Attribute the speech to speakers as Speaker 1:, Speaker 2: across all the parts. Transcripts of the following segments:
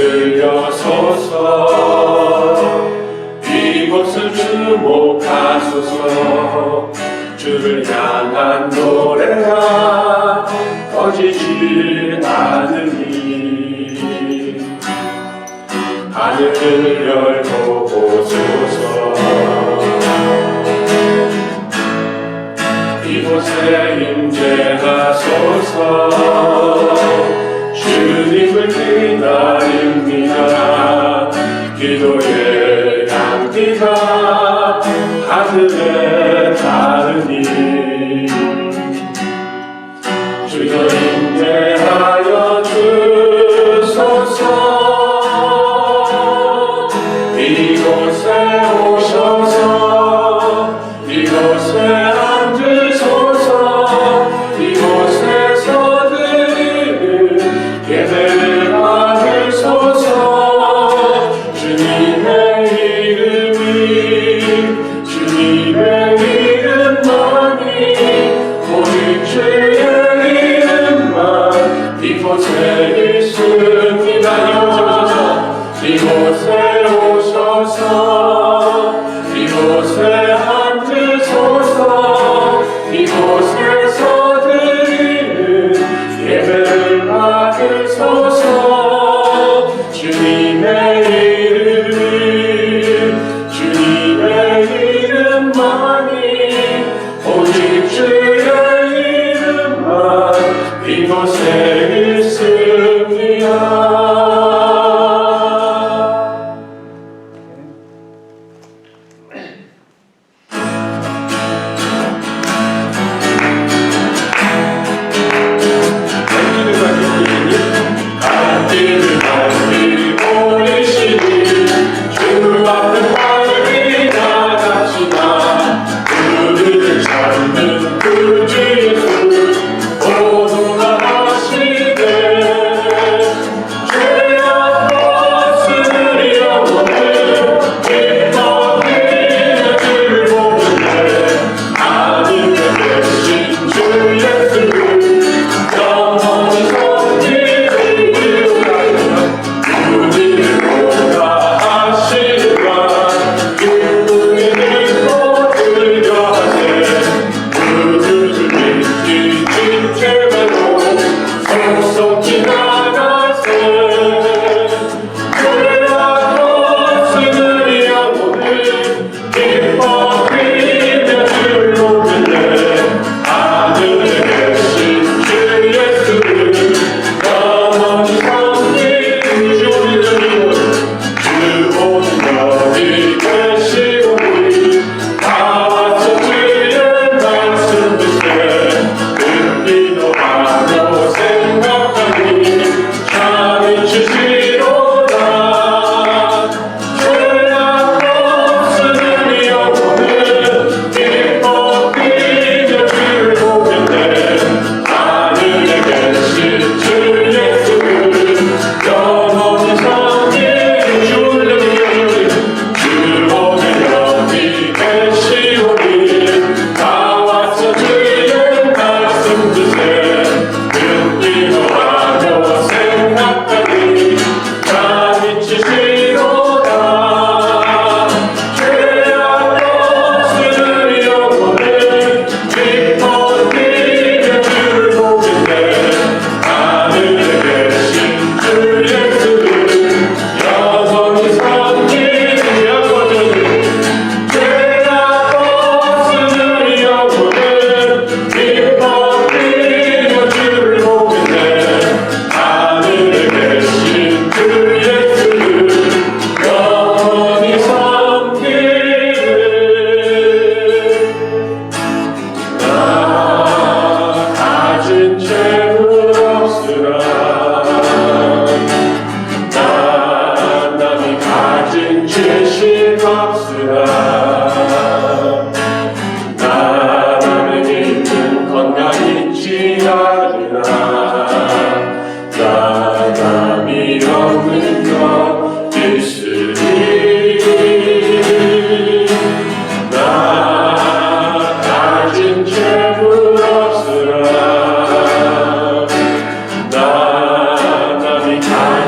Speaker 1: 들려소서. 이곳을 주목하소서. 주를 향한 노래가 꺼지지 않으니 하늘을 열고 보소서. 이곳에 임재하소서. 주님을 기다립니다. 기도의 향기가 하늘에 닿으니 주여 임재하여 주소서. 이곳에 오셔서 이곳에 앉으소서. 이곳에서 드리는 예배를 받으소서. 주님의 이름만이 오직 주의 이름만 이곳에 있습니다. 이곳에 오셔서 이곳에 앉으소서. 이곳에서 드리는 예배를 받으소서. 주님의 이름만이 오직 주의 이름만 이곳에 있습니다.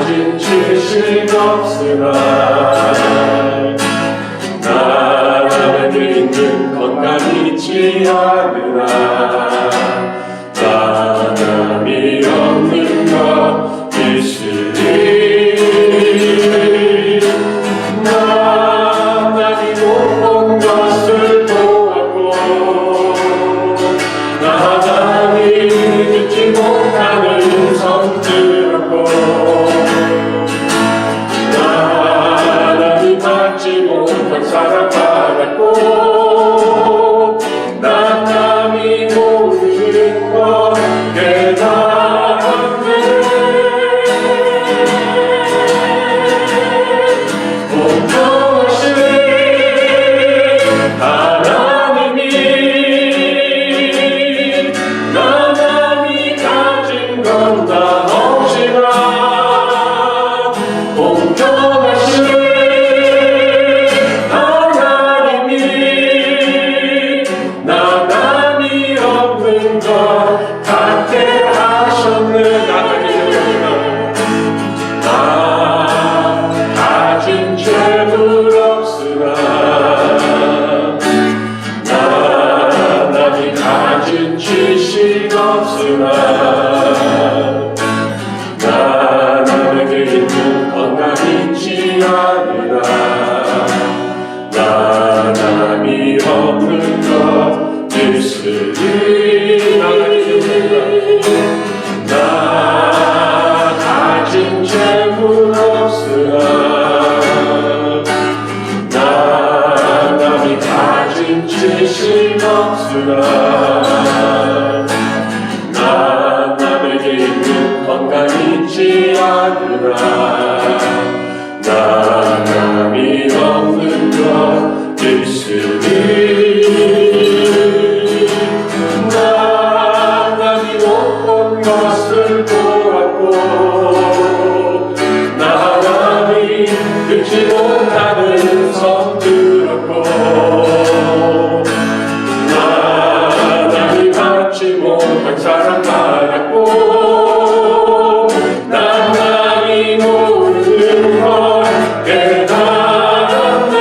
Speaker 1: 가진 지식 없으나 나에게 있는 건강이 있지 않으나 남이 없는 것 있으리 남이 못 본 것을 보았고 남이 듣지 못하는 성 들었고 남이 받지 못한 사랑 받았고 남이 모르는 것 깨달았네 공평하신 하나님이 남이 가진 건 다 없지만 공평하신 하나님이 남이 없는 것 같게 하셨네 나 가진 재물 없으나 남이 가진 지식 없으나 남에게 있는 건강이 있지 않으나 남이 없는 것 있으리 나 가진 재물 없으나 남이 가진 지식 없으나 남에게 있는 건강이 있지 않으나 남이 없는 것 있으리 남이 못 본 것을 보았고 남이 듣지 못하는 성 들었고 남이 받지 못한 사랑 받았고 남이 모르는 걸 깨달았네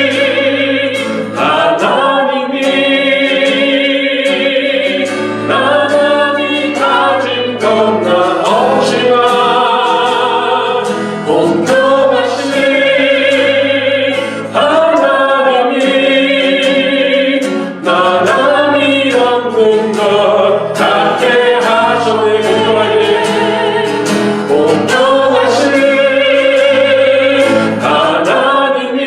Speaker 1: 공평하신 하나님이 남이 가진 건 나 없지만 공평하신 하나님이 남이 없는 것 같게 하셨네 공평하신 하나님이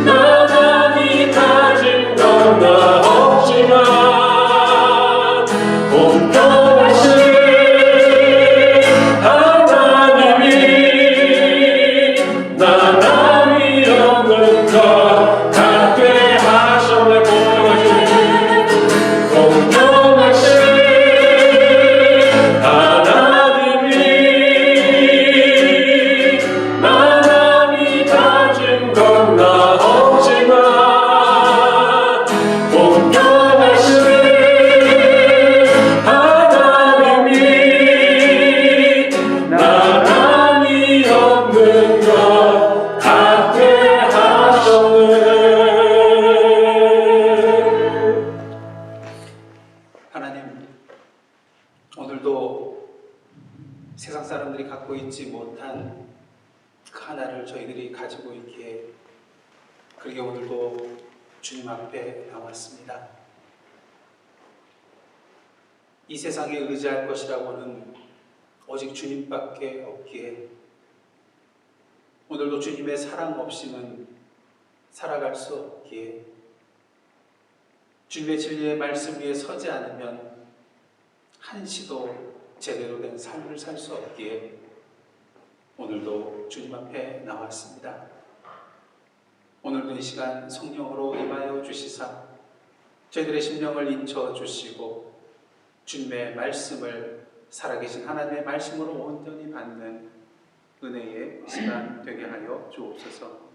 Speaker 1: 남이 가진 건 나 없지만 공평하신 하나님이 남이 없는 것 같게 하셨네 공평하신 하나님이 남이 가진 건 나 없지만 공평하신 하나님이 남이 없는 것 같게 하셨네
Speaker 2: 하나님, 오늘도 세상 사람들이 갖고 있지 못한 그 하나를 저희들이 가지고 있기에 그렇게 오늘도 주님 앞에 나왔습니다. 이 세상에 의지할 것이라고는 오직 주님밖에 없기에 오늘도 주님의 사랑 없이는 살아갈 수 없기에 주님의 진리의 말씀 위에 서지 않으면 한시도 제대로 된 삶을 살 수 없기에 오늘도 주님 앞에 나왔습니다. 오늘도 이 시간 성령으로 임하여 주시사 저희들의 심령을 인쳐 주시고 주님의 말씀을 살아계신 하나님의 말씀으로 온전히 받는 은혜의 시간 되게 하여 주옵소서.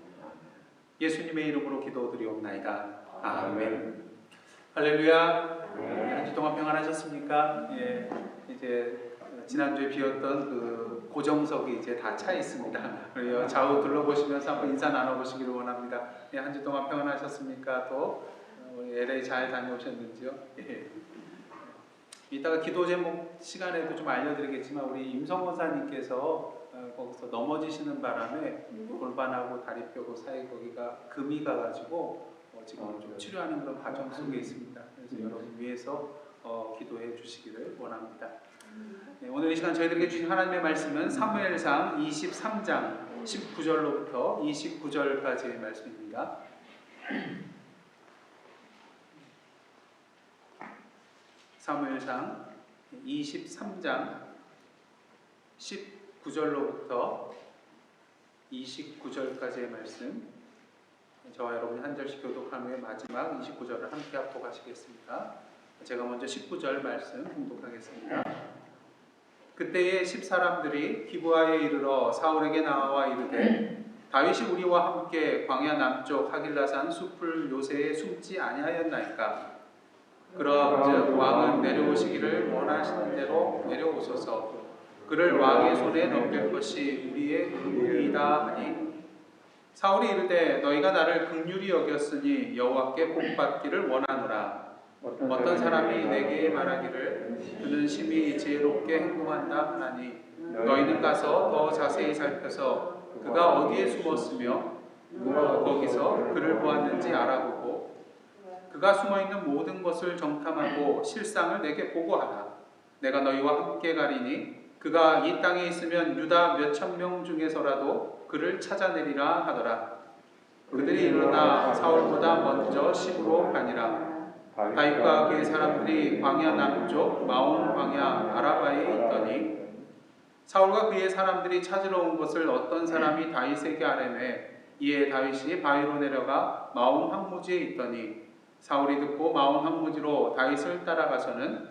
Speaker 2: 예수님의 이름으로 기도드리옵나이다. 아멘. 할렐루야. 한 주 동안 평안하셨습니까? 예, 이제 지난주에 비었던 그 고정석이 이제 다 차 있습니다. 그래요. 좌우 둘러보시면서 한번 인사 나눠보시기를 원합니다. 예, 한 주 동안 평안하셨습니까? 또 우리 LA 잘 다녀오셨는지요? 예. 이따가 기도 제목 시간에도 좀 알려드리겠지만 우리 임성 원사님께서 거기서 넘어지시는 바람에 골반하고 다리뼈 사이 거기가 금이 가가지고 지금 좀 치료하는 그런 과정 속에 있습니다. 그래서 여러분 위해서 기도해 주시기를 원합니다. 네, 오늘 이 시간 저희들에게 주신 하나님의 말씀은 사무엘상 23장 19절로부터 29절까지의 말씀입니다. 사무엘상 23장 19절로부터 29절까지의 말씀, 저와 여러분이 한 절씩 교독한 후에 마지막 29절을 함께 합독하시겠습니다. 제가 먼저 19절 말씀 봉독하겠습니다. 그때에 10사람들이 기브아에 이르러 사울에게 나와 이르되 다윗이 우리와 함께 광야 남쪽 하길라산 숲을 요새에 숨지 아니하였나이까? 그러함즉 왕은 내려오시기를 원하시는 대로 내려오소서. 그를 왕의 손에 넘길 것이 우리의 의무이다 하니 사울이 이르되 너희가 나를 긍휼히 여겼으니 여호와께 복받기를 원하노라. 어떤 사람이 내게 말하기를 그는 심히 지혜롭게 행동한다 하나니 너희는 가서 더 자세히 살펴서 그가 어디에 숨었으며 누가 거기서 그를 보았는지 알아보고 그가 숨어있는 모든 것을 정탐하고 실상을 내게 보고하라. 내가 너희와 함께 가리니 그가 이 땅에 있으면 유다 몇천 명 중에서라도 그를 찾아내리라 하더라. 그들이 일어나 사울보다 먼저 시부로 가니라. 다윗과 그의 사람들이 광야 남쪽 마온 광야 아라바에 있더니 사울과 그의 사람들이 찾으러 온 것을 어떤 사람이 다윗에게 아뢰매 이에 다윗이 바위로 내려가 마온 황무지에 있더니 사울이 듣고 마온 황무지로 다윗을 따라가서는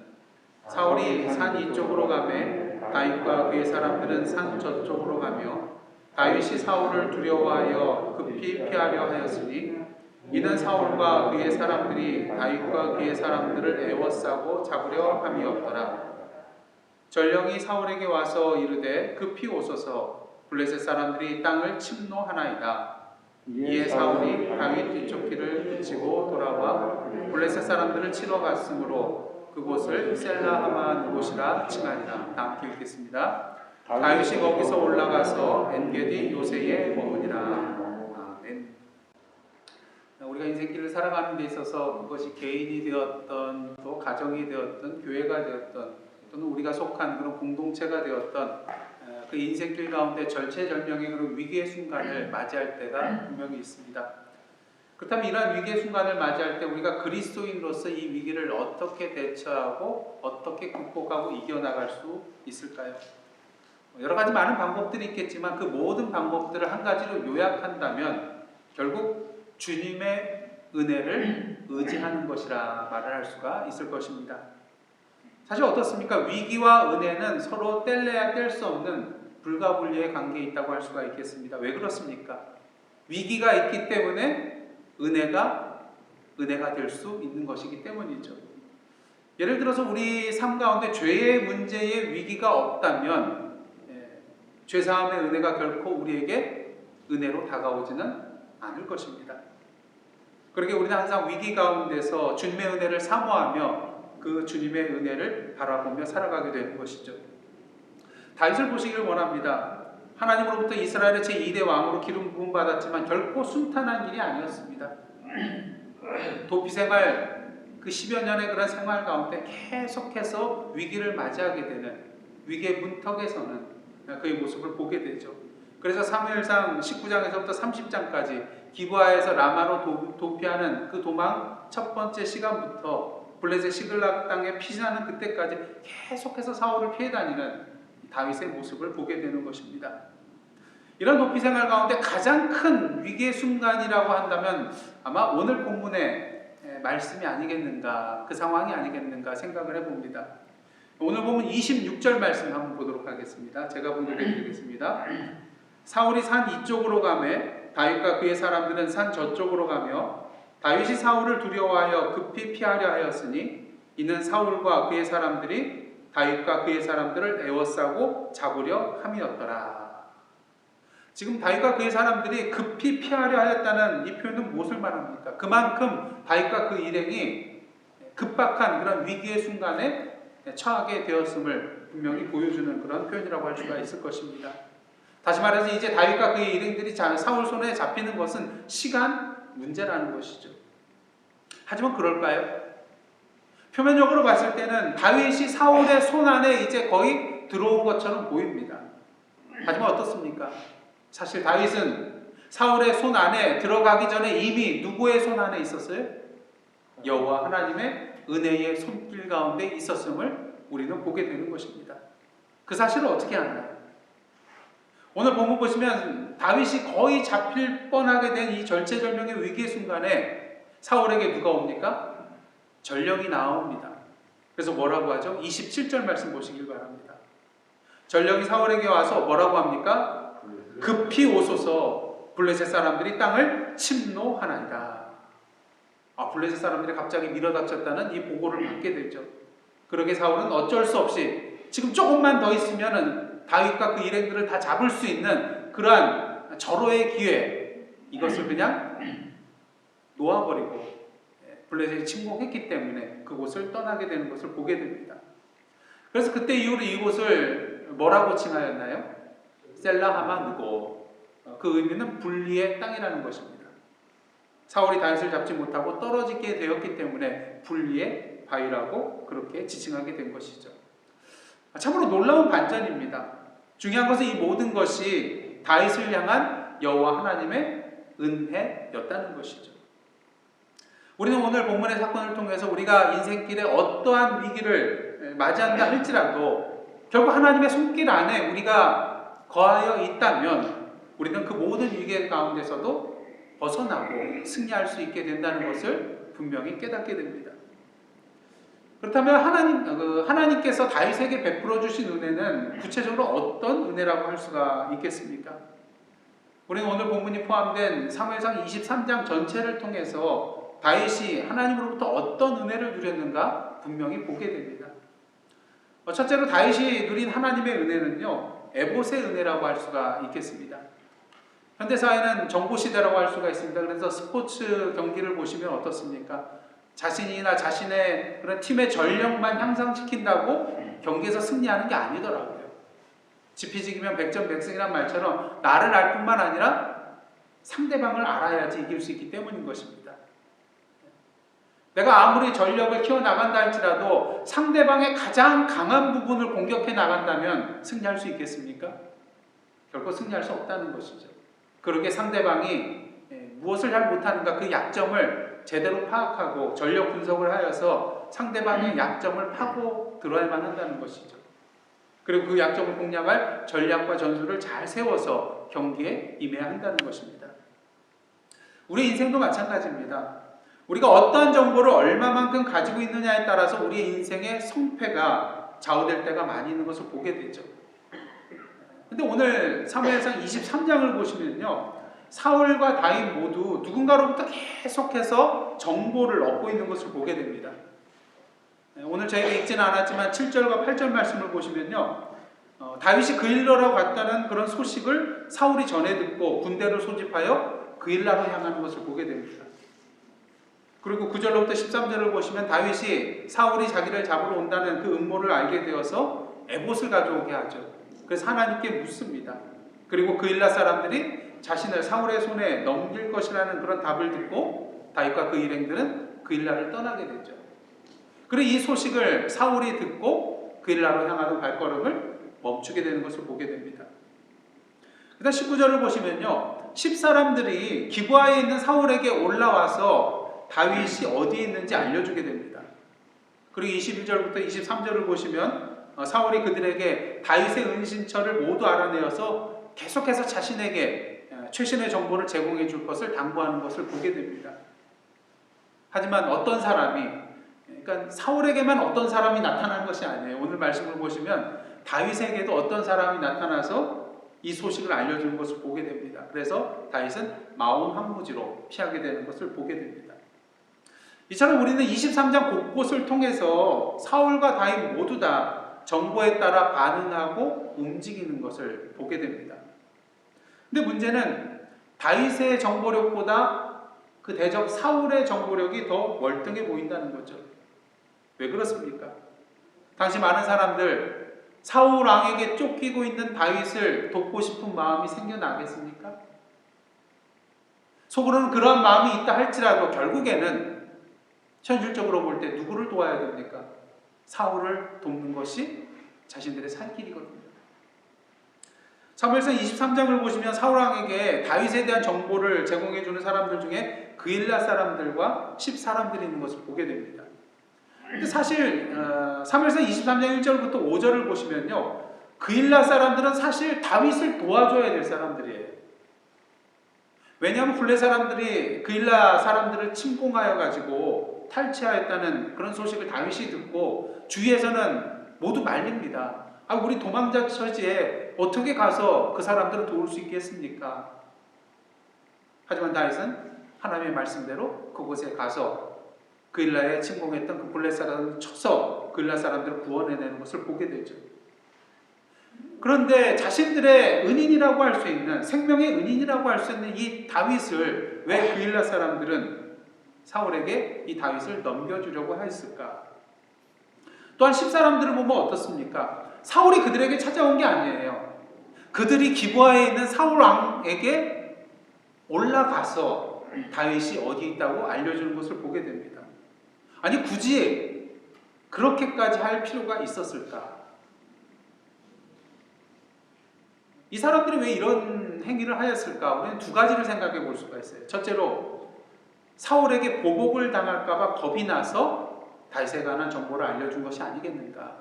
Speaker 2: 사울이 산 이쪽으로 가매 다윗과 그의 사람들은 산 저쪽으로 가며 다윗이 사울을 두려워하여 급히 피하려 하였으니 이는 사울과 그의 사람들이 다윗과 그의 사람들을 애워싸고 잡으려 함이었더라. 전령이 사울에게 와서 이르되 급히 오소서. 블레셋 사람들이 땅을 침노하나이다. 이에 사울이 다윗 뒤쫓기를 그치고 돌아와 블레셋 사람들을 치러 갔으므로 그곳을 셀라하만 곳이라 칭하니라. 다 함께 읽겠습니다. 다윗이 거기서 올라가서 엔게디 요새에 머무니라. 아멘. 우리가 인생길을 살아가는 데 있어서 그것이 개인이 되었던 또 가정이 되었던 교회가 되었던 또는 우리가 속한 그런 공동체가 되었던 그 인생길 가운데 절체절명의 그런 위기의 순간을 맞이할 때가 분명히 있습니다. 그렇다면 이러한 위기의 순간을 맞이할 때 우리가 그리스도인으로서 이 위기를 어떻게 대처하고 어떻게 극복하고 이겨나갈 수 있을까요? 여러 가지 많은 방법들이 있겠지만 그 모든 방법들을 한 가지로 요약한다면 결국 주님의 은혜를 의지하는 것이라 말을 할 수가 있을 것입니다. 사실 어떻습니까? 위기와 은혜는 서로 뗄래야 뗄 수 없는 불가분리의 관계에 있다고 할 수가 있겠습니다. 왜 그렇습니까? 위기가 있기 때문에 은혜가 될 수 있는 것이기 때문이죠. 예를 들어서 우리 삶 가운데 죄의 문제의 위기가 없다면 죄사함의 은혜가 결코 우리에게 은혜로 다가오지는 않을 것입니다. 그렇게 우리는 항상 위기 가운데서 주님의 은혜를 사모하며 그 주님의 은혜를 바라보며 살아가게 되는 것이죠. 다윗을 보시기를 원합니다. 하나님으로부터 이스라엘의 제2대 왕으로 기름 부음 받았지만 결코 순탄한 일이 아니었습니다. 도피 생활, 그 10여 년의 그런 생활 가운데 계속해서 위기를 맞이하게 되는 위기의 문턱에서는 그의 모습을 보게 되죠. 그래서 사무엘상 19장에서부터 30장까지 기브아에서 라마로 도피하는 그 도망 첫 번째 시간부터 블레셋 시글락 땅에 피신하는 그때까지 계속해서 사울을 피해 다니는 다윗의 모습을 보게 되는 것입니다. 이런 도피 생활 가운데 가장 큰 위기의 순간이라고 한다면 아마 오늘 본문의 말씀이 아니겠는가, 그 상황이 아니겠는가 생각을 해봅니다. 오늘 보면 26절 말씀 한번 보도록 하겠습니다. 제가 봉독해 드리겠습니다. 사울이 산 이쪽으로 가매 다윗과 그의 사람들은 산 저쪽으로 가며
Speaker 3: 다윗이 사울을 두려워하여 급히 피하려 하였으니 이는 사울과 그의 사람들이 다윗과 그의 사람들을 에워싸고 잡으려 함이었더라. 지금 다윗과 그의 사람들이 급히 피하려 하였다는 이 표현은 무엇을 말합니까? 그만큼 다윗과 그 일행이 급박한 그런 위기의 순간에 처하게 되었음을 분명히 보여주는 그런 표현이라고 할 수가 있을 것입니다. 다시 말해서 이제 다윗과 그의 일행들이 사울 손에 잡히는 것은 시간 문제라는 것이죠. 하지만 그럴까요? 표면적으로 봤을 때는 다윗이 사울의 손 안에 이제 거의 들어온 것처럼 보입니다. 하지만 어떻습니까? 사실 다윗은 사울의 손 안에 들어가기 전에 이미 누구의 손 안에 있었어요? 여호와 하나님의 은혜의 손길 가운데 있었음을 우리는 보게 되는 것입니다. 그 사실을 어떻게 아나요? 오늘 본문 보시면 다윗이 거의 잡힐 뻔하게 된 이 절체절명의 위기의 순간에 사울에게 누가 옵니까? 전령이 나옵니다. 그래서 뭐라고 하죠? 27절 말씀 보시길 바랍니다. 전령이 사울에게 와서 뭐라고 합니까? 급히 오소서, 블레셋 사람들이 땅을 침노하나이다. 블레셋 사람들이 갑자기 밀어닥쳤다는 이 보고를 받게 되죠. 그러게 사울은 어쩔 수 없이 지금 조금만 더 있으면은 다윗과 그 일행들을 다 잡을 수 있는 그러한 절호의 기회, 이것을 그냥 놓아버리고 블레셋이 침공했기 때문에 그곳을 떠나게 되는 것을 보게 됩니다. 그래서 그때 이후로 이곳을 뭐라고 칭하였나요? 셀라하마 느고. 그 의미는 분리의 땅이라는 것입니다. 사울이 다윗을 잡지 못하고 떨어지게 되었기 때문에 분리의 바위라고 그렇게 지칭하게 된 것이죠. 참으로 놀라운 반전입니다. 중요한 것은 이 모든 것이 다윗을 향한 여호와 하나님의 은혜였다는 것이죠. 우리는 오늘 본문의 사건을 통해서 우리가 인생길에 어떠한 위기를 맞이한다 할지라도 결국 하나님의 손길 안에 우리가 거하여 있다면 우리는 그 모든 위기 가운데서도 벗어나고 승리할 수 있게 된다는 것을 분명히 깨닫게 됩니다. 그렇다면 하나님께서 다윗에게 베풀어 주신 은혜는 구체적으로 어떤 은혜라고 할 수가 있겠습니까? 우리는 오늘 본문이 포함된 사무엘상 23장 전체를 통해서 다윗이 하나님으로부터 어떤 은혜를 누렸는가 분명히 보게 됩니다. 첫째로 다윗이 누린 하나님의 은혜는요, 에봇의 은혜라고 할 수가 있겠습니다. 현대사회는 정보시대라고 할 수가 있습니다. 그래서 스포츠 경기를 보시면 어떻습니까? 자신이나 자신의 그런 팀의 전력만 향상시킨다고 경기에서 승리하는 게 아니더라고요. 지피지기면 백전백승이란 말처럼 나를 알 뿐만 아니라 상대방을 알아야지 이길 수 있기 때문인 것입니다. 내가 아무리 전력을 키워나간다 할지라도 상대방의 가장 강한 부분을 공격해 나간다면 승리할 수 있겠습니까? 결코 승리할 수 없다는 것이죠. 그러게 상대방이 무엇을 잘 못하는가 그 약점을 제대로 파악하고 전력 분석을 하여서 상대방의 약점을 파고 들어야만 한다는 것이죠. 그리고 그 약점을 공략할 전략과 전술을 잘 세워서 경기에 임해야 한다는 것입니다. 우리 인생도 마찬가지입니다. 우리가 어떠한 정보를 얼마만큼 가지고 있느냐에 따라서 우리의 인생의 성패가 좌우될 때가 많이 있는 것을 보게 되죠. 근데 오늘 사무엘상 23장을 보시면요, 사울과 다윗 모두 누군가로부터 계속해서 정보를 얻고 있는 것을 보게 됩니다. 오늘 저희가 읽지는 않았지만 7절과 8절 말씀을 보시면요, 다윗이 그일라로 갔다는 그런 소식을 사울이 전해 듣고 군대를 소집하여 그일라로 향하는 것을 보게 됩니다. 그리고 9절로부터 13절을 보시면 다윗이 사울이 자기를 잡으러 온다는 그 음모를 알게 되어서 에봇을 가져오게 하죠. 그래서 하나님께 묻습니다. 그리고 그일라 사람들이 자신을 사울의 손에 넘길 것이라는 그런 답을 듣고 다윗과 그 일행들은 그일라를 떠나게 되죠. 그리고 이 소식을 사울이 듣고 그일라로 향하는 발걸음을 멈추게 되는 것을 보게 됩니다. 그 다음 19절을 보시면요, 10사람들이 기브아에 있는 사울에게 올라와서 다윗이 어디에 있는지 알려주게 됩니다. 그리고 21절부터 23절을 보시면 사울이 그들에게 다윗의 은신처를 모두 알아내어서 계속해서 자신에게 최신의 정보를 제공해 줄 것을 당부하는 것을 보게 됩니다. 하지만 어떤 사람이, 그러니까 사울에게만 어떤 사람이 나타난 것이 아니에요. 오늘 말씀을 보시면 다윗에게도 어떤 사람이 나타나서 이 소식을 알려주는 것을 보게 됩니다. 그래서 다윗은 마온 황무지로 피하게 되는 것을 보게 됩니다. 이처럼 우리는 23장 곳곳을 통해서 사울과 다윗 모두 다 정보에 따라 반응하고 움직이는 것을 보게 됩니다. 근데 문제는 다윗의 정보력보다 그 대적 사울의 정보력이 더 월등해 보인다는 거죠. 왜 그렇습니까? 당시 많은 사람들 사울 왕에게 쫓기고 있는 다윗을 돕고 싶은 마음이 생겨나겠습니까? 속으로는 그러한 마음이 있다 할지라도 결국에는 현실적으로 볼 때 누구를 도와야 됩니까? 사울을 돕는 것이 자신들의 살 길이거든요. 사무엘상 23장을 보시면 사울 왕에게 다윗에 대한 정보를 제공해 주는 사람들 중에 그일라 사람들과 10사람들이 있는 것을 보게 됩니다. 근데 사실 사무엘상 23장 1절부터 5절을 보시면요, 그일라 사람들은 사실 다윗을 도와줘야 될 사람들이에요. 왜냐하면 블레 사람들이 그일라 사람들을 침공하여 가지고 탈취하였다는 그런 소식을 다윗이 듣고 주위에서는 모두 말립니다. 아, 우리 도망자 처지에 어떻게 가서 그 사람들을 도울 수 있겠습니까? 하지만 다윗은 하나님의 말씀대로 그곳에 가서 그일라에 침공했던 그 블레 사람을 쳐서 그일라 사람들을 구원해내는 것을 보게 되죠. 그런데 자신들의 은인이라고 할 수 있는, 생명의 은인이라고 할 수 있는 이 다윗을 왜 그일라 사람들은 사울에게 이 다윗을 넘겨주려고 했을까? 또한 10사람들을 보면 어떻습니까? 사울이 그들에게 찾아온 게 아니에요. 그들이 기브아에 있는 사울 왕에게 올라가서 다윗이 어디 있다고 알려주는 것을 보게 됩니다. 아니, 굳이 그렇게까지 할 필요가 있었을까? 이 사람들이 왜 이런 행위를 하였을까? 우리는 두 가지를 생각해 볼 수가 있어요. 첫째로 사울에게 보복을 당할까 봐 겁이 나서 다윗에 관한 정보를 알려준 것이 아니겠는가?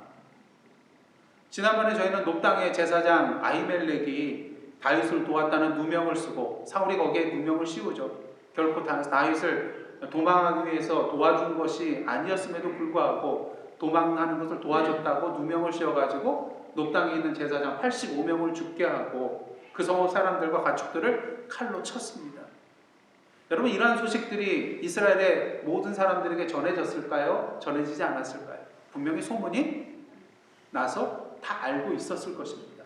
Speaker 3: 지난번에 저희는 높당의 제사장 아히멜렉이 다윗을 도왔다는 누명을 쓰고 사울이 거기에 누명을 씌우죠. 결코 다윗을 도망하기 위해서 도와준 것이 아니었음에도 불구하고 도망하는 것을 도와줬다고 누명을 씌워가지고 높당에 있는 제사장 85명을 죽게 하고 그 성읍 사람들과 가축들을 칼로 쳤습니다. 여러분, 이러한 소식들이 이스라엘의 모든 사람들에게 전해졌을까요? 전해지지 않았을까요? 분명히 소문이 나서 다 알고 있었을 것입니다.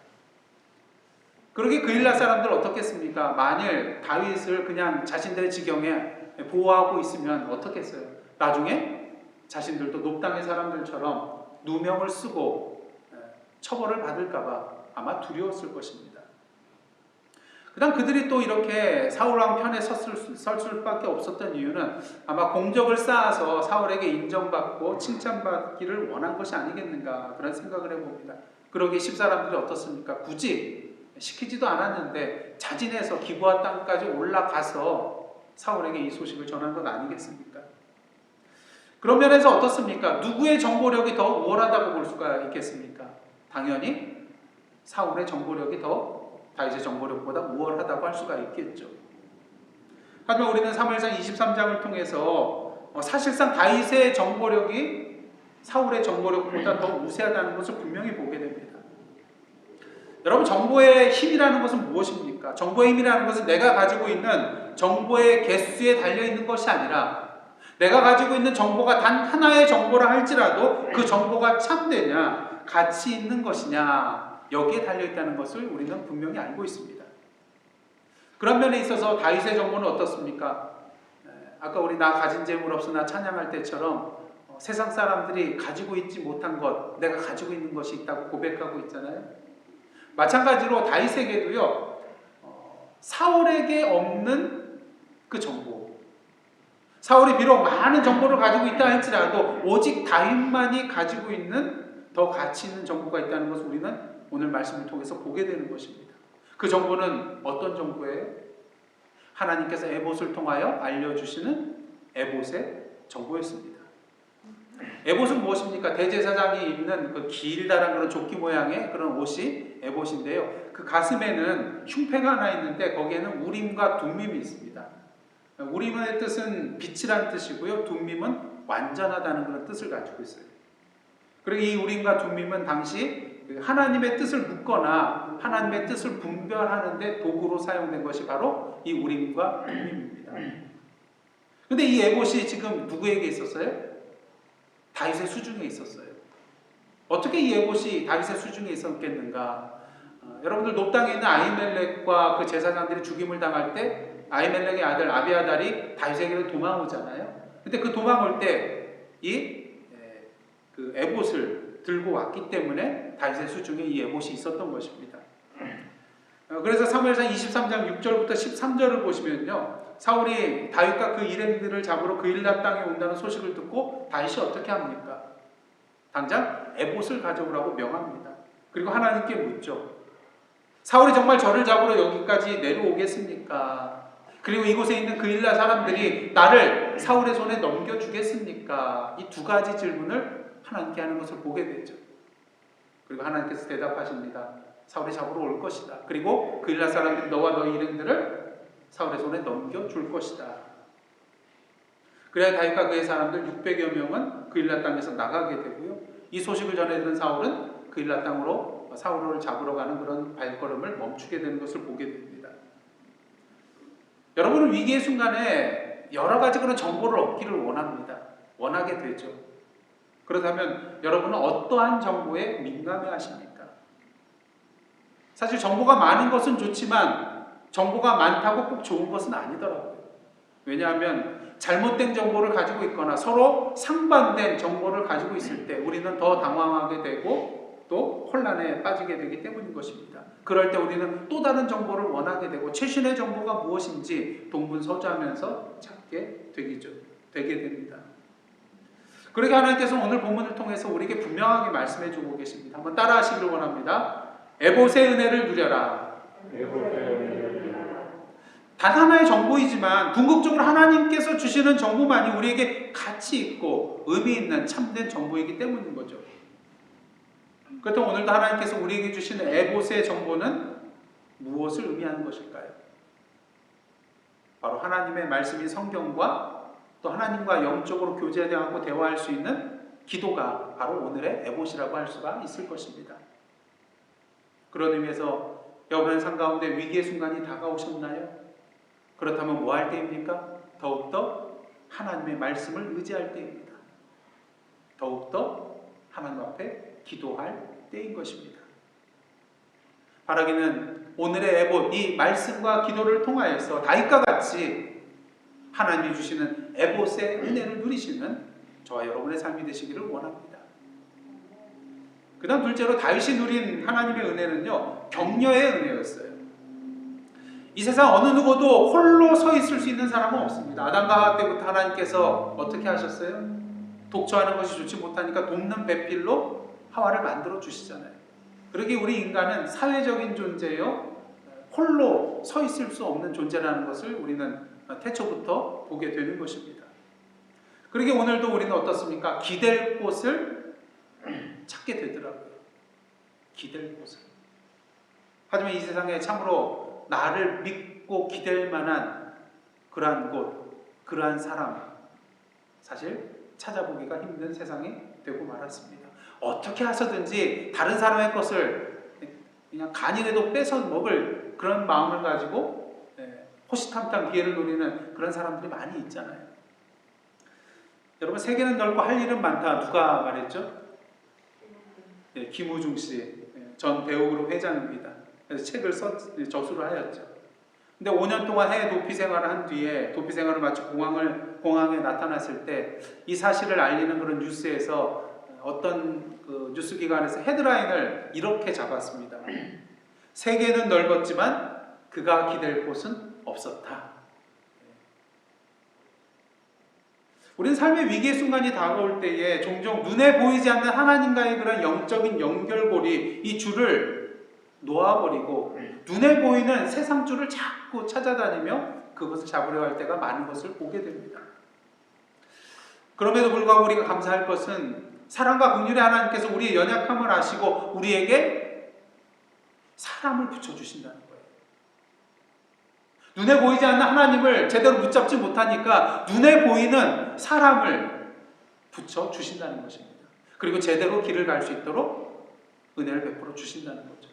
Speaker 3: 그러게 그일라 사람들 어떻겠습니까? 만일 다윗을 그냥 자신들의 지경에 보호하고 있으면 어떻겠어요? 나중에 자신들도 높당의 사람들처럼 누명을 쓰고 처벌을 받을까봐 아마 두려웠을 것입니다. 그 다음 그들이 또 이렇게 사울왕 편에 설 수밖에 없었던 이유는 아마 공적을 쌓아서 사울에게 인정받고 칭찬받기를 원한 것이 아니겠는가, 그런 생각을 해봅니다. 그러기에 10사람들이 어떻습니까? 굳이 시키지도 않았는데 자진해서 기브아 땅까지 올라가서 사울에게 이 소식을 전한 것 아니겠습니까? 그런 면에서 어떻습니까? 누구의 정보력이 더 우월하다고 볼 수가 있겠습니까? 당연히 사울의 정보력이 더 다윗의 정보력보다 우월하다고 할 수가 있겠죠. 하지만 우리는 사무엘상 23장을 통해서 사실상 다윗의 정보력이 사울의 정보력보다 더 우세하다는 것을 분명히 보게 됩니다. 여러분, 정보의 힘이라는 것은 무엇입니까? 정보의 힘이라는 것은 내가 가지고 있는 정보의 개수에 달려있는 것이 아니라 내가 가지고 있는 정보가 단 하나의 정보라 할지라도 그 정보가 참되냐, 가치 있는 것이냐, 여기에 달려있다는 것을 우리는 분명히 알고 있습니다. 그런 면에 있어서 다윗의 정보는 어떻습니까? 아까 우리 나 가진 재물 없으나 찬양할 때처럼 세상 사람들이 가지고 있지 못한 것, 내가 가지고 있는 것이 있다고 고백하고 있잖아요. 마찬가지로 다윗에게도요, 사울에게 없는 그 정보, 사울이 비록 많은 정보를 가지고 있다 할지라도 오직 다윗만이 가지고 있는 더 가치 있는 정보가 있다는 것을 우리는 오늘 말씀을 통해서 보게 되는 것입니다. 그 정보는 어떤 정보예요? 하나님께서 에봇을 통하여 알려주시는 에봇의 정보였습니다. 에봇은 무엇입니까? 대제사장이 입는 그 길다란 그런 조끼 모양의 그런 옷이 에봇인데요. 그 가슴에는 흉패가 하나 있는데 거기에는 우림과 둠밈이 있습니다. 우림의 뜻은 빛이라는 뜻이고요. 둠밈은 완전하다는 그런 뜻을 가지고 있어요. 그리고 이 우림과 둠밈은 당시 하나님의 뜻을 묻거나 하나님의 뜻을 분별하는 데 도구로 사용된 것이 바로 이 우림과 둠밈입니다. 근데 이 에봇이 지금 누구에게 있었어요? 다윗의 수중에 있었어요. 어떻게 이 에봇이 다윗의 수중에 있었겠는가? 여러분들 높당에 있는 아히멜렉과 그 제사장들이 죽임을 당할 때 아히멜렉의 아들 아비아달이 다윗에게로 도망오잖아요. 근데 그 도망올 때 그 에봇을 들고 왔기 때문에 다윗의 수중에 이 에봇이 있었던 것입니다. 그래서 사무엘상 23장 6절부터 13절을 보시면요, 사울이 다윗과 그 일행들을 잡으러 그일라 땅에 온다는 소식을 듣고 다윗이 어떻게 합니까? 당장 에봇을 가져오라고 명합니다. 그리고 하나님께 묻죠. 사울이 정말 저를 잡으러 여기까지 내려오겠습니까? 그리고 이곳에 있는 그일라 사람들이 나를 사울의 손에 넘겨주겠습니까? 이 두 가지 질문을 하나님께 하는 것을 보게 되죠. 그리고 하나님께서 대답하십니다. 사울이 잡으러 올 것이다. 그리고 그일라 사람들이 너와 너희 일행들을 사울의 손에 넘겨줄 것이다. 그래야 다윗과 그의 사람들 600여 명은 그일라 땅에서 나가게 되고요. 이 소식을 전해 들은 사울은 그일라 땅으로 사울을 잡으러 가는 그런 발걸음을 멈추게 되는 것을 보게 됩니다. 여러분은 위기의 순간에 여러 가지 그런 정보를 얻기를 원합니다. 원하게 되죠. 그렇다면 여러분은 어떠한 정보에 민감해 하십니까? 사실 정보가 많은 것은 좋지만 정보가 많다고 꼭 좋은 것은 아니더라고요. 왜냐하면 잘못된 정보를 가지고 있거나 서로 상반된 정보를 가지고 있을 때 우리는 더 당황하게 되고 또 혼란에 빠지게 되기 때문인 것입니다. 그럴 때 우리는 또 다른 정보를 원하게 되고 최신의 정보가 무엇인지 동분서주하면서 찾게 되게 됩니다. 그렇게 하나님께서 오늘 본문을 통해서 우리에게 분명하게 말씀해 주고 계십니다. 한번 따라 하시기를 원합니다. 에봇의 은혜를 누려라. 단 하나의 정보이지만 궁극적으로 하나님께서 주시는 정보만이 우리에게 가치 있고 의미 있는 참된 정보이기 때문인 거죠. 그렇다면 오늘도 하나님께서 우리에게 주시는 에봇의 정보는 무엇을 의미하는 것일까요? 바로 하나님의 말씀인 성경과 또 하나님과 영적으로 교제하고 대화할 수 있는 기도가 바로 오늘의 에봇이라고 할 수가 있을 것입니다. 그런 의미에서 여러분의 삶 가운데 위기의 순간이 다가오셨나요? 그렇다면 뭐 할 때입니까? 더욱더 하나님의 말씀을 의지할 때입니다. 더욱더 하나님 앞에 기도할 때인 것입니다. 바라기는 오늘의 에봇, 이 말씀과 기도를 통하여서 다윗과 같이 하나님이 주시는 에봇의 은혜를 누리시는 저와 여러분의 삶이 되시기를 원합니다. 그 다음 둘째로 다윗이 누린 하나님의 은혜는요, 격려의 은혜였어요. 이 세상 어느 누구도 홀로 서 있을 수 있는 사람은 없습니다. 아담과 하와 때부터 하나님께서 어떻게 하셨어요? 독처하는 것이 좋지 못하니까 돕는 배필로 하와를 만들어 주시잖아요. 그러기에 우리 인간은 사회적인 존재요, 홀로 서 있을 수 없는 존재라는 것을 우리는 태초부터 보게 되는 것입니다. 그러기에 오늘도 우리는 어떻습니까? 기댈 곳을 찾게 되더라고요. 기댈 곳을. 하지만 이 세상에 참으로 나를 믿고 기댈 만한 그러한 곳, 그러한 사람, 사실 찾아보기가 힘든 세상이 되고 말았습니다. 어떻게 하서든지 다른 사람의 것을 그냥 간이라도 뺏어 먹을 그런 마음을 가지고 호시탐탐 기회를 노리는 그런 사람들이 많이 있잖아요. 여러분, 세계는 넓고 할 일은 많다. 누가 말했죠? 김우중 씨, 전 대우그룹 회장입니다. 그래서 책을 저술을 하였죠. 근데 5년 동안 해외 도피 생활을 한 뒤에 도피 생활을 마치 공항에 나타났을 때 이 사실을 알리는 그런 뉴스에서 어떤 그 뉴스 기관에서 헤드라인을 이렇게 잡았습니다. 세계는 넓었지만 그가 기댈 곳은 없었다. 우리는 삶의 위기의 순간이 다가올 때에 종종 눈에 보이지 않는 하나님과의 그런 영적인 연결고리, 이 줄을 놓아버리고 눈에 보이는 세상 줄을 자꾸 찾아다니며 그것을 잡으려 할 때가 많은 것을 보게 됩니다. 그럼에도 불구하고 우리가 감사할 것은 사랑과 긍휼의 하나님께서 우리의 연약함을 아시고 우리에게 사람을 붙여주신다는 거예요. 눈에 보이지 않는 하나님을 제대로 붙잡지 못하니까 눈에 보이는 사람을 붙여주신다는 것입니다. 그리고 제대로 길을 갈 수 있도록 은혜를 베풀어 주신다는 거죠.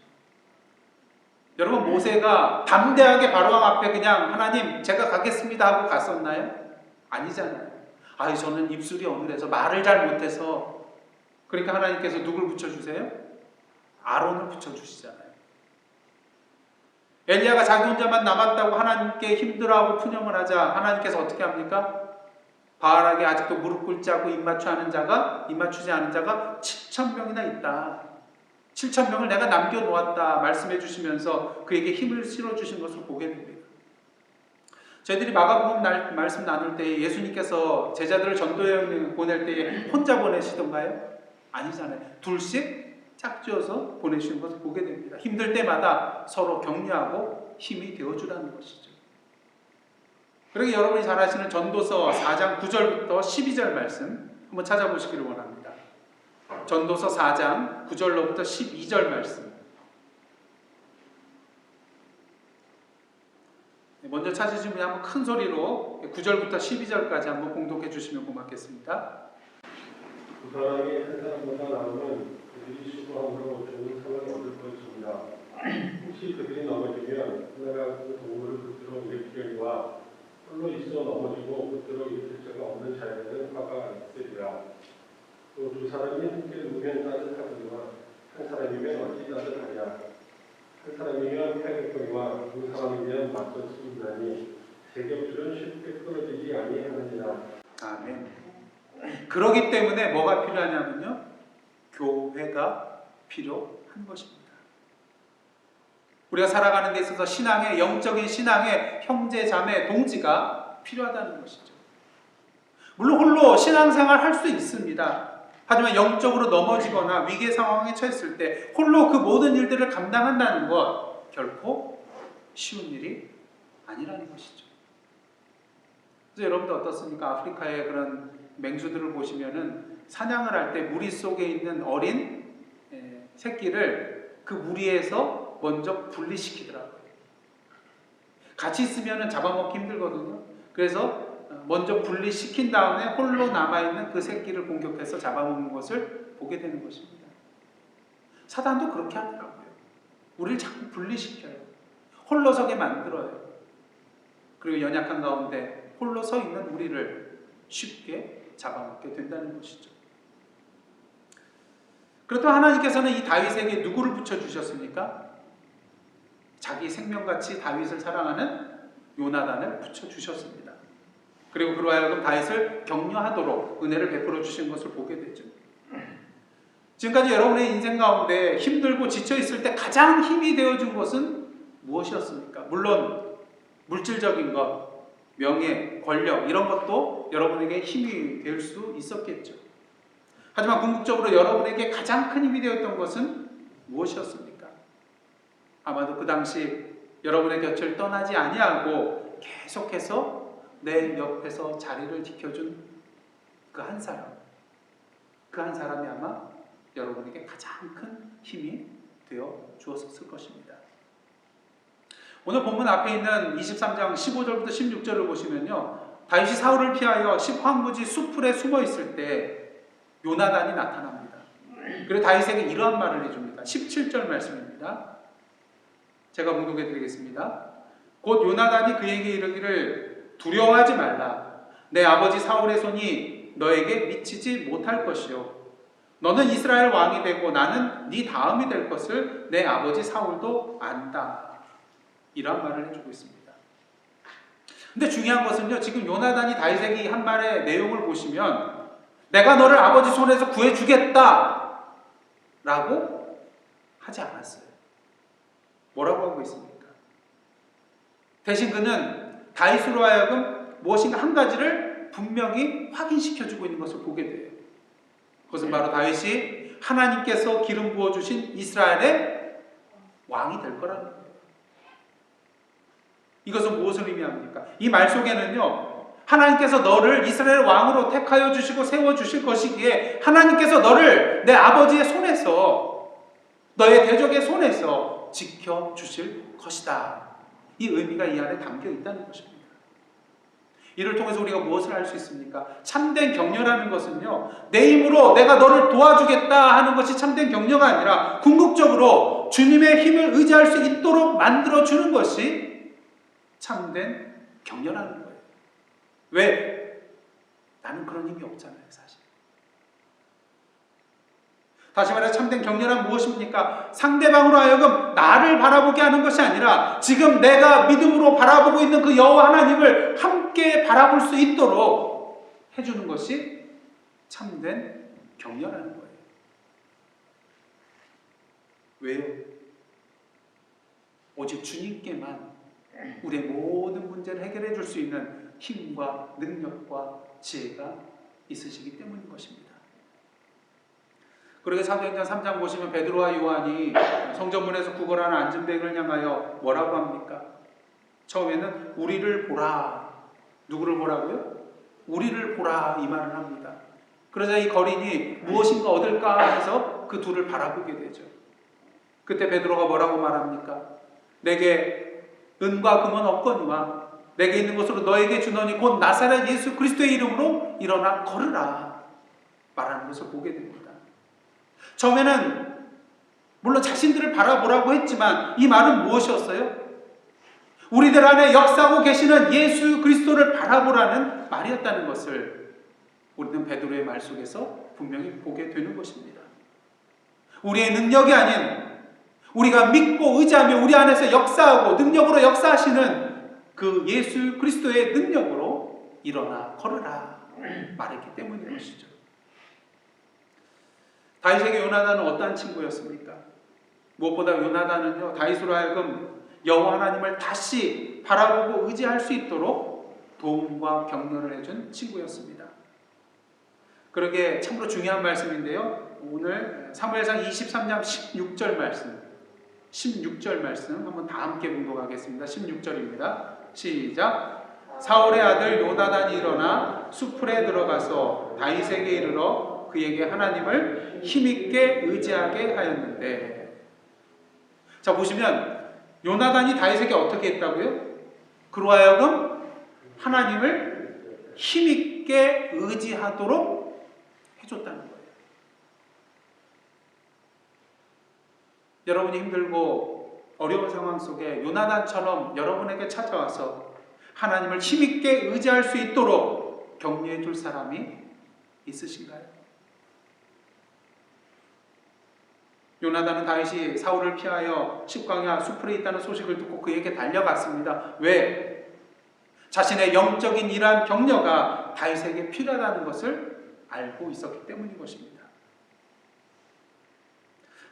Speaker 3: 여러분, 모세가 담대하게 바로왕 앞에 그냥 하나님 제가 가겠습니다 하고 갔었나요? 아니잖아요. 저는 입술이 어눌해서 말을 잘 못해서. 그러니까 하나님께서 누굴 붙여주세요? 아론을 붙여주시잖아요. 엘리야가 자기 혼자만 남았다고 하나님께 힘들어하고 푸념을 하자 하나님께서 어떻게 합니까? 바알에게 아직도 무릎 꿇지 않고 입 맞추지 않은 자가 7,000명이나 있다. 7,000명을 내가 남겨놓았다 말씀해 주시면서 그에게 힘을 실어주신 것을 보게 됩니다. 저희들이 마가복음 말씀 나눌 때 예수님께서 제자들을 전도여행 보낼 때 혼자 보내시던가요? 아니잖아요. 둘씩 짝지어서 보내시는 것을 보게 됩니다. 힘들 때마다 서로 격려하고 힘이 되어주라는 것이죠. 그러게 여러분이 잘 아시는 전도서 4장 9절부터 12절 말씀 한번 찾아보시기를 원합니다. 전도서 4장 9절로부터 12절 말씀. 먼저 찾으시면 한번 큰 소리로 9절부터 12절까지 한번 공독해 주시면 고맙겠습니다.
Speaker 4: 그 사람이 한 사람보다 나오면 그들이 수고함으로 좋은 상을 얻을 것입니다. 혹시 그들이 넘어지면 하나가 그 동물을 붙들어 일으키려니와 홀로 있어 넘어지고 붙들어 일으킬 자가 없는 자에게는 화가 있으리라. 또 두 사람이 함께 누우면 따뜻하거니와 한 사람이면 어찌 따뜻하랴. 한 사람이면 패겠거니와 두 사람이면 맞설 수 있나니 세 겹줄은 쉽게 끊어지지 아니하느니라.
Speaker 3: 아멘. 그러기 때문에 뭐가 필요하냐면요, 교회가 필요한 것입니다. 우리가 살아가는 데 있어서 신앙의 영적인 신앙의 형제 자매 동지가 필요하다는 것이죠. 물론 홀로 신앙생활 할 수 있습니다. 하지만 영적으로 넘어지거나 위기의 상황에 처했을 때 홀로 그 모든 일들을 감당한다는 것 결코 쉬운 일이 아니라는 것이죠. 그래서 여러분들 어떻습니까? 아프리카의 그런 맹수들을 보시면은 사냥을 할 때 무리 속에 있는 어린 새끼를 그 무리에서 먼저 분리시키더라고요. 같이 있으면은 잡아먹기 힘들거든요. 그래서 먼저 분리시킨 다음에 홀로 남아있는 그 새끼를 공격해서 잡아먹는 것을 보게 되는 것입니다. 사단도 그렇게 하더라고요. 우리를 자꾸 분리시켜요. 홀로 서게 만들어요. 그리고 연약한 가운데 홀로 서 있는 우리를 쉽게 잡아먹게 된다는 것이죠. 그렇다면 하나님께서는 이 다윗에게 누구를 붙여주셨습니까? 자기 생명같이 다윗을 사랑하는 요나단을 붙여주셨습니다. 그리고 그로 하여금 다윗을 격려하도록 은혜를 베풀어 주신 것을 보게 되죠. 지금까지 여러분의 인생 가운데 힘들고 지쳐 있을 때 가장 힘이 되어준 것은 무엇이었습니까? 물론 물질적인 것, 명예, 권력 이런 것도 여러분에게 힘이 될 수 있었겠죠. 하지만 궁극적으로 여러분에게 가장 큰 힘이 되었던 것은 무엇이었습니까? 아마도 그 당시 여러분의 곁을 떠나지 아니하고 계속해서 내 옆에서 자리를 지켜준 그 한 사람, 그 한 사람이 아마 여러분에게 가장 큰 힘이 되어 주었을 것입니다. 오늘 본문 앞에 있는 23장 15절부터 16절을 보시면요, 다윗이 사울을 피하여 십황부지 수풀에 숨어 있을 때 요나단이 나타납니다. 그리고 다윗에게 이러한 말을 해줍니다. 17절 말씀입니다. 제가 봉독해 드리겠습니다. 곧 요나단이 그에게 이르기를 두려워하지 말라. 내 아버지 사울의 손이 너에게 미치지 못할 것이요. 너는 이스라엘 왕이 되고 나는 네 다음이 될 것을 내 아버지 사울도 안다. 이런 말을 해주고 있습니다. 근데 중요한 것은요, 지금 요나단이 다윗에게 한 말의 내용을 보시면 내가 너를 아버지 손에서 구해주겠다 라고 하지 않았어요. 뭐라고 하고 있습니까? 대신 그는 다윗으로 하여금 무엇인가 한 가지를 분명히 확인시켜주고 있는 것을 보게 돼요. 그것은 바로 다윗이 하나님께서 기름 부어주신 이스라엘의 왕이 될 거라는 거예요. 이것은 무엇을 의미합니까? 이 말 속에는요, 하나님께서 너를 이스라엘 왕으로 택하여 주시고 세워주실 것이기에 하나님께서 너를 내 아버지의 손에서, 너의 대적의 손에서 지켜주실 것이다. 이 의미가 이 안에 담겨 있다는 것입니다. 이를 통해서 우리가 무엇을 알 수 있습니까? 참된 격려라는 것은요, 내 힘으로 내가 너를 도와주겠다 하는 것이 참된 격려가 아니라 궁극적으로 주님의 힘을 의지할 수 있도록 만들어주는 것이 참된 격려라는 거예요. 왜? 나는 그런 힘이 없잖아요, 사실. 다시 말해 참된 격려란 무엇입니까? 상대방으로 하여금 나를 바라보게 하는 것이 아니라 지금 내가 믿음으로 바라보고 있는 그 여호와 하나님을 함께 바라볼 수 있도록 해주는 것이 참된 격려라는 거예요. 왜요? 오직 주님께만 우리의 모든 문제를 해결해 줄 수 있는 힘과 능력과 지혜가 있으시기 때문인 것입니다. 그러게 사도행전 3장 보시면 베드로와 요한이 성전문에서 구걸하는 안진뱅을 향하여 뭐라고 합니까? 처음에는 우리를 보라. 누구를 보라고요? 우리를 보라 이 말을 합니다. 그러자 이 거린이 무엇인가 얻을까 해서 그 둘을 바라보게 되죠. 그때 베드로가 뭐라고 말합니까? 내게 은과 금은 없거니와 내게 있는 것으로 너에게 주노니 곧 나사렛 예수 그리스도의 이름으로 일어나 걸으라 말하는 것을 보게 됩니다. 처음에는 물론 자신들을 바라보라고 했지만 이 말은 무엇이었어요? 우리들 안에 역사하고 계시는 예수 그리스도를 바라보라는 말이었다는 것을 우리는 베드로의 말 속에서 분명히 보게 되는 것입니다. 우리의 능력이 아닌 우리가 믿고 의지하며 우리 안에서 역사하고 능력으로 역사하시는 그 예수 그리스도의 능력으로 일어나 걸으라 말했기 때문인 것이죠. 다윗에게 요나단은 어떠한 친구였습니까? 무엇보다 요나단은요, 다윗으로 하여금 여호와 하나님을 다시 바라보고 의지할 수 있도록 도움과 격려를 해준 친구였습니다. 그러게 참으로 중요한 말씀인데요. 오늘 사무엘상 23장 16절 말씀 한번 다 함께 봉독하겠습니다. 16절입니다. 시작. 사울의 아들 요나단이 일어나 수풀에 들어가서 다윗에게 이르러 그에게 하나님을 힘있게 의지하게 하였는데, 자 보시면 요나단이 다윗에게 어떻게 했다고요? 그로 하여금 하나님을 힘있게 의지하도록 해줬다는 거예요. 여러분이 힘들고 어려운 상황 속에 요나단처럼 여러분에게 찾아와서 하나님을 힘있게 의지할 수 있도록 격려해 줄 사람이 있으신가요? 요나단은 다윗이 사울을 피하여 십광야 수풀에 있다는 소식을 듣고 그에게 달려갔습니다. 왜? 자신의 영적인 이러한 격려가 다윗에게 필요하다는 것을 알고 있었기 때문인 것입니다.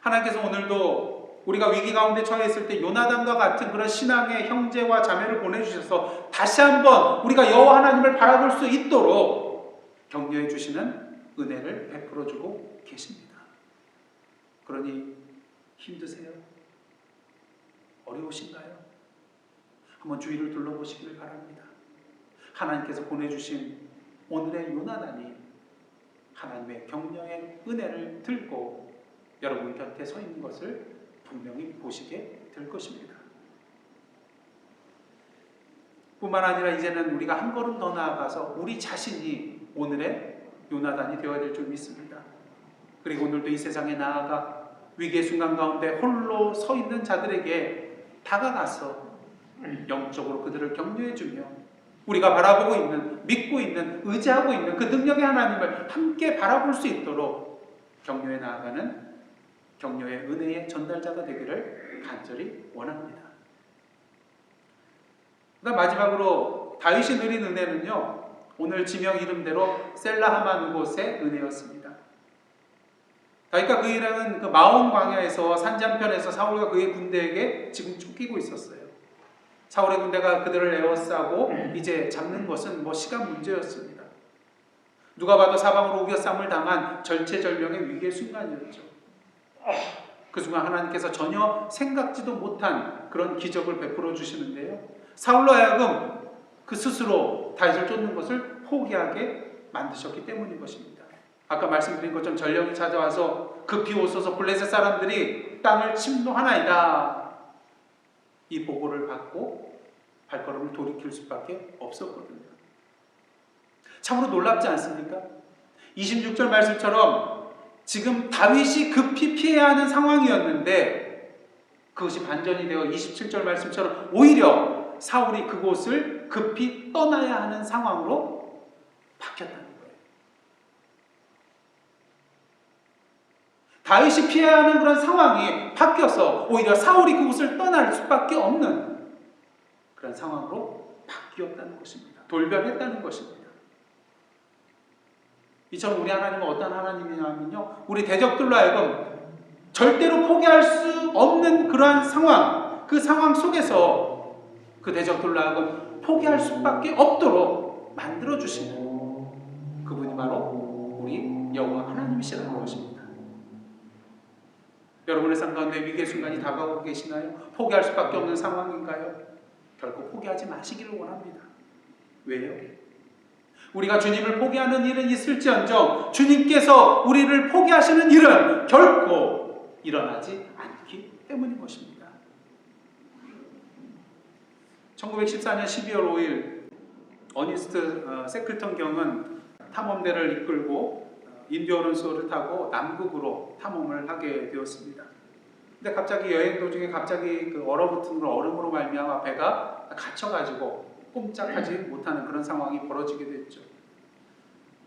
Speaker 3: 하나님께서 오늘도 우리가 위기 가운데 처해 있을 때 요나단과 같은 그런 신앙의 형제와 자매를 보내주셔서 다시 한번 우리가 여호와 하나님을 바라볼 수 있도록 격려해 주시는 은혜를 베풀어 주고 계십니다. 그러니 힘드세요? 어려우신가요? 한번 주위를 둘러보시기를 바랍니다. 하나님께서 보내주신 오늘의 요나단이 하나님의 격려의 은혜를 들고 여러분 곁에 서 있는 것을 분명히 보시게 될 것입니다. 뿐만 아니라 이제는 우리가 한 걸음 더 나아가서 우리 자신이 오늘의 요나단이 되어야 될 줄 믿습니다. 그리고 오늘도 이 세상에 나아가 위기의 순간 가운데 홀로 서 있는 자들에게 다가가서 영적으로 그들을 격려해주며 우리가 바라보고 있는, 믿고 있는, 의지하고 있는 그 능력의 하나님을 함께 바라볼 수 있도록 격려해 나아가는 격려의 은혜의 전달자가 되기를 간절히 원합니다. 그다음 마지막으로 다윗이 누린 은혜는요, 오늘 지명 이름대로 셀라하마누봇의 은혜였습니다. 다윗과 그 일행은 그 마온 광야에서 산잔편에서 사울과 그의 군대에게 지금 쫓기고 있었어요. 사울의 군대가 그들을 에워싸고 이제 잡는 것은 시간 문제였습니다. 누가 봐도 사방으로 우겨쌈을 당한 절체절명의 위기의 순간이었죠. 그 순간 하나님께서 전혀 생각지도 못한 그런 기적을 베풀어 주시는데요, 사울로 하여금 그 스스로 다윗을 쫓는 것을 포기하게 만드셨기 때문인 것입니다. 아까 말씀드린 것처럼 전령이 찾아와서 급히 오소서 블레셋 사람들이 땅을 침노하나이다, 이 보고를 받고 발걸음을 돌이킬 수밖에 없었거든요. 참으로 놀랍지 않습니까? 26절 말씀처럼 지금 다윗이 급히 피해야 하는 상황이었는데 그것이 반전이 되어 27절 말씀처럼 오히려 사울이 그곳을 급히 떠나야 하는 상황으로 바뀌었다는 거예요. 다윗이 피해야 하는 그런 상황이 바뀌어서 오히려 사울이 그곳을 떠날 수밖에 없는 그런 상황으로 바뀌었다는 것입니다. 돌변했다는 것입니다. 이처럼 우리 하나님은 어떤 하나님이냐면요, 우리 대적들로 하여금 절대로 포기할 수 없는 그러한 상황, 그 상황 속에서 그 대적들로 하여금 포기할 수밖에 없도록 만들어주시는 그분이 바로 우리 여호와 하나님이시라는 것입니다. 여러분의 삶 가운데 위기의 순간이 다가오고 계시나요? 포기할 수밖에 없는 상황인가요? 결코 포기하지 마시기를 원합니다. 왜요? 우리가 주님을 포기하는 일은 있을지언정 주님께서 우리를 포기하시는 일은 결코 일어나지 않기 때문인 것입니다. 1914년 12월 5일 어니스트 세클턴 경은 탐험대를 이끌고 인디오런스호를 타고 남극으로 탐험을 하게 되었습니다. 근데 갑자기 여행 도중에 갑자기 그 얼어붙은 얼음으로 말미암아 배가 갇혀가지고 꼼짝하지 못하는 그런 상황이 벌어지게 됐죠.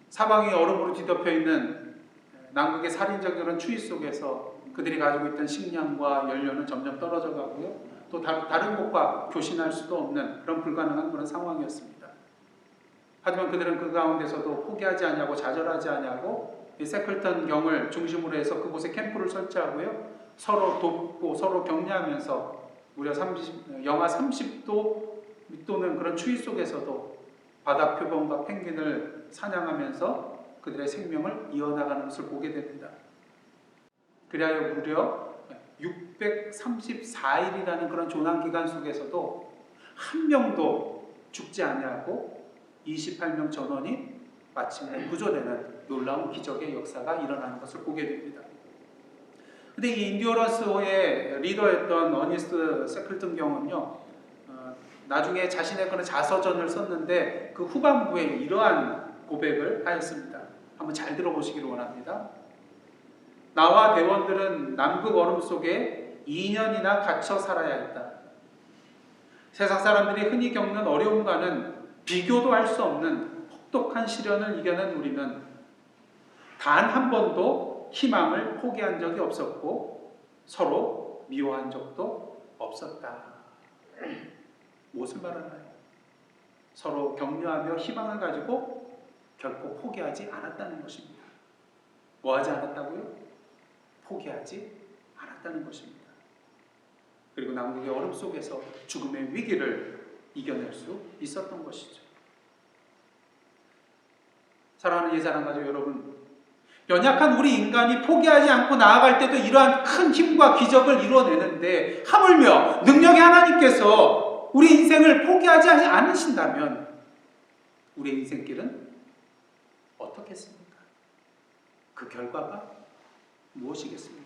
Speaker 3: 사방이 얼음으로 뒤덮여 있는 남극의 살인적 그런 추위 속에서 그들이 가지고 있던 식량과 연료는 점점 떨어져 가고요. 또 다른 곳과 교신할 수도 없는 그런 불가능한 그런 상황이었습니다. 하지만 그들은 그 가운데서도 포기하지 않냐고 좌절하지 않냐고 이 세클턴 경을 중심으로 해서 그곳에 캠프를 설치하고요. 서로 돕고 서로 격려하면서 무려 영하 30도 밑도는 그런 추위 속에서도 바다 표범과 펭귄을 사냥하면서 그들의 생명을 이어나가는 것을 보게 됩니다. 그리하여 무려 634일이라는 그런 조난기간 속에서도 한 명도 죽지 아니하고 28명 전원이 마침내 구조되는 놀라운 기적의 역사가 일어나는 것을 보게 됩니다. 근데 이 인디오런스호의 리더였던 어니스트 세클턴 경은요, 나중에 자신의 그런 자서전을 썼는데 그 후반부에 이러한 고백을 하였습니다. 한번 잘 들어보시기를 원합니다. 나와 대원들은 남극 얼음 속에 2년이나 갇혀 살아야 했다. 세상 사람들이 흔히 겪는 어려움과는 비교도 할 수 없는 혹독한 시련을 이겨낸 우리는 단 한 번도 희망을 포기한 적이 없었고 서로 미워한 적도 없었다. 무엇을 말하나요? 서로 격려하며 희망을 가지고 결코 포기하지 않았다는 것입니다. 뭐 하지 않았다고요? 포기하지 않았다는 것입니다. 그리고 남극의 얼음 속에서 죽음의 위기를 이겨낼 수 있었던 것이죠. 사랑하는 예사랑 가족 여러분, 연약한 우리 인간이 포기하지 않고 나아갈 때도 이러한 큰 힘과 기적을 이루어내는데 하물며 능력의 하나님께서 우리 인생을 포기하지 않으신다면 우리의 인생길은 어떻겠습니까? 그 결과가 무엇이겠습니까?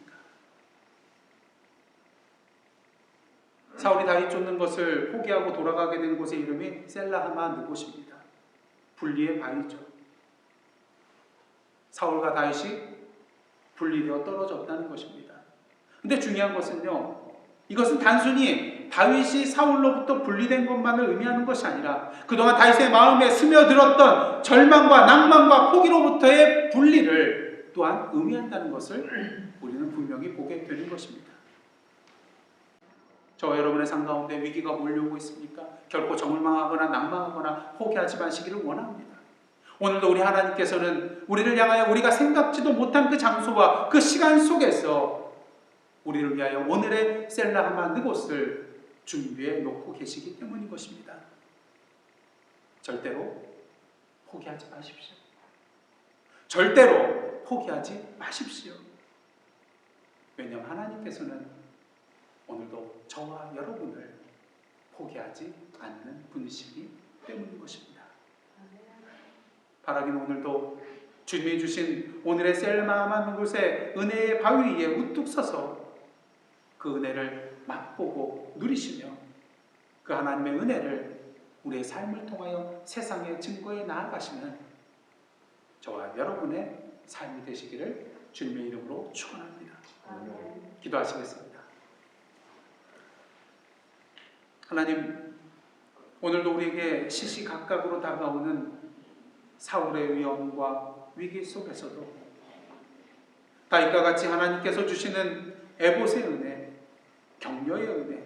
Speaker 3: 사울이 다윗 쫓는 것을 포기하고 돌아가게 된 곳의 이름이 셀라하마 느곳입니다. 분리의 바위죠. 사울과 다윗이 분리되어 떨어졌다는 것입니다. 근데 중요한 것은요, 이것은 단순히 다윗이 사울로부터 분리된 것만을 의미하는 것이 아니라 그동안 다윗의 마음에 스며들었던 절망과 낭만과 포기로부터의 분리를 또한 의미한다는 것을 우리는 분명히 보게 되는 것입니다. 저와 여러분의 삶 가운데 위기가 몰려오고 있습니까? 결코 절망하거나 낭망하거나 포기하지 마시기를 원합니다. 오늘도 우리 하나님께서는 우리를 향하여 우리가 생각지도 못한 그 장소와 그 시간 속에서 우리를 위하여 오늘의 셀라하마 느곳을 준비해 놓고 계시기 때문인 것입니다. 절대로 포기하지 마십시오. 절대로 포기하지 마십시오. 왜냐하면 하나님께서는 오늘도 저와 여러분을 포기하지 않는 분이시기 때문인 것입니다. 바라기는 오늘도 주님이 주신 오늘의 셀라하마 느곳의 은혜의 바위 위에 우뚝 서서 그 은혜를 맛보고 누리시며 그 하나님의 은혜를 우리의 삶을 통하여 세상에 증거해 나아가시는 저와 여러분의 삶이 되시기를 주님의 이름으로 축원합니다. 기도하시겠습니다. 하나님, 오늘도 우리에게 시시각각으로 다가오는 사울의 위험과 위기 속에서도 다윗과 같이 하나님께서 주시는 에봇의 은혜, 격려의 은혜,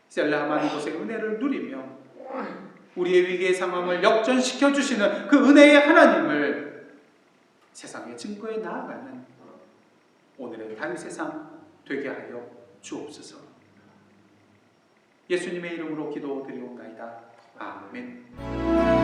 Speaker 3: 셀라만 곳의 은혜를 누리며 우리의 위기의 상황을 역전시켜 주시는 그 은혜의 하나님을 세상에 증거해 나아가는 오늘의 다윗의 삶 되게 하여 주옵소서. 예수님의 이름으로 기도드리옵나이다. 아멘.